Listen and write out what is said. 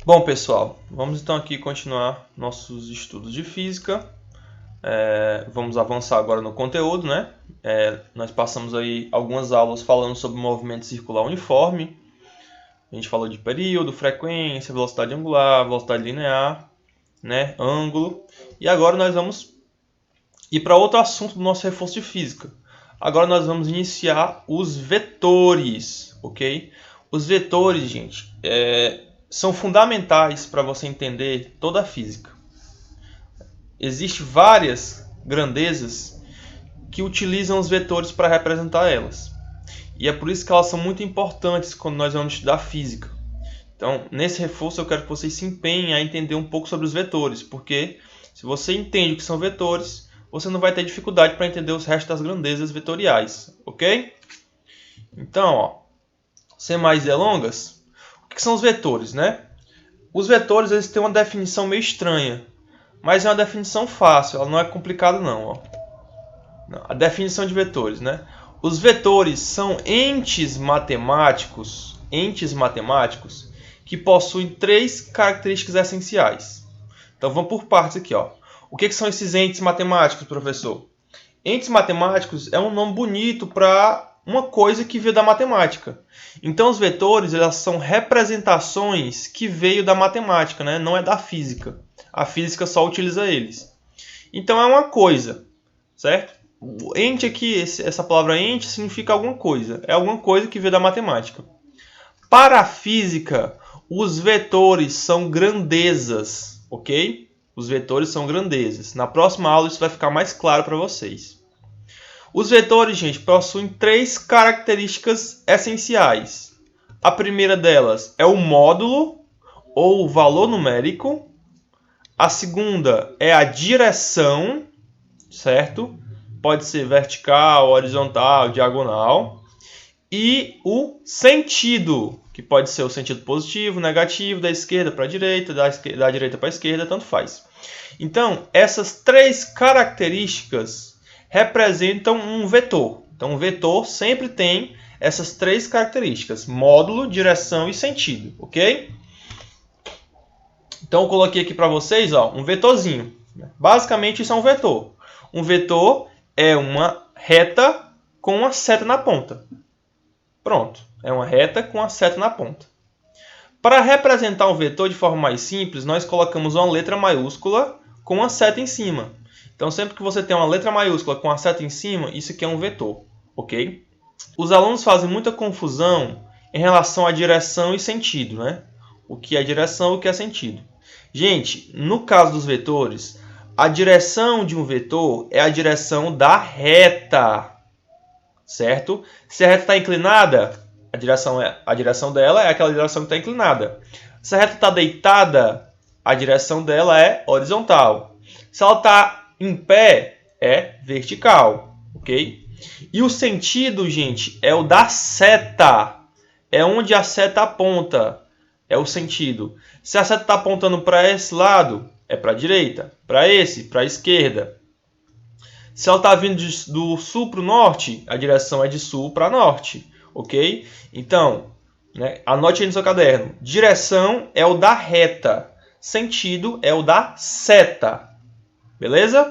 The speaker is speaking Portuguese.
Bom, pessoal, vamos então aqui continuar nossos estudos de física. Vamos avançar agora no conteúdo, né? Nós passamos aí algumas aulas falando sobre movimento circular uniforme. A gente falou de período, frequência, velocidade angular, velocidade linear, né? Ângulo. E agora nós vamos ir para outro assunto do nosso reforço de física. Agora nós vamos iniciar os vetores, ok? Os vetores, gente, são fundamentais para você entender toda a física. Existem várias grandezas que utilizam os vetores para representar elas. E é por isso que elas são muito importantes quando nós vamos estudar física. Então, nesse reforço eu quero que vocês se empenhem a entender um pouco sobre os vetores, porque se você entende o que são vetores, você não vai ter dificuldade para entender os restos das grandezas vetoriais, ok? Então, sem mais delongas, o que são os vetores, né? Os vetores eles têm uma definição meio estranha, mas é uma definição fácil, ela não é complicada não. A definição de vetores, né? Os vetores são entes matemáticos que possuem três características essenciais. Então vamos por partes aqui, ó. O que são esses entes matemáticos, professor? Entes matemáticos é um nome bonito para uma coisa que veio da matemática. Então os vetores elas são representações que veio da matemática, né? Não é da física. A física só utiliza eles. Então é uma coisa, certo? O ente aqui, essa palavra ente significa alguma coisa. É alguma coisa que veio da matemática. Para a física, os vetores são grandezas, ok? Os vetores são grandezas. Na próxima aula isso vai ficar mais claro para vocês. Os vetores, gente, possuem três características essenciais. A primeira delas é o módulo ou o valor numérico. A segunda é a direção, certo? Pode ser vertical, horizontal, diagonal. E o sentido, que pode ser o sentido positivo, negativo, da esquerda para a direita, da direita para a esquerda, tanto faz. Então, essas três características representam um vetor. Então, um vetor sempre tem essas três características: módulo, direção e sentido, ok? Então, eu coloquei aqui para vocês um vetorzinho. Basicamente, isso é um vetor. Um vetor é uma reta com uma seta na ponta. Pronto, é uma reta com a seta na ponta. Para representar um vetor de forma mais simples, nós colocamos uma letra maiúscula com uma seta em cima. Então, sempre que você tem uma letra maiúscula com a seta em cima, isso aqui é um vetor, ok? Os alunos fazem muita confusão em relação à direção e sentido, né? O que é direção e o que é sentido. Gente, no caso dos vetores, a direção de um vetor é a direção da reta, certo? Se a reta está inclinada, a direção dela é aquela direção que está inclinada. Se a reta está deitada, a direção dela é horizontal. Se ela está em pé, é vertical, ok? E o sentido, gente, é o da seta. É onde a seta aponta. É o sentido. Se a seta está apontando para esse lado, é para a direita. Para esse, para a esquerda. Se ela está vindo do sul para o norte, a direção é de sul para norte, ok? Então, né, anote aí no seu caderno. Direção é o da reta. Sentido é o da seta. Beleza?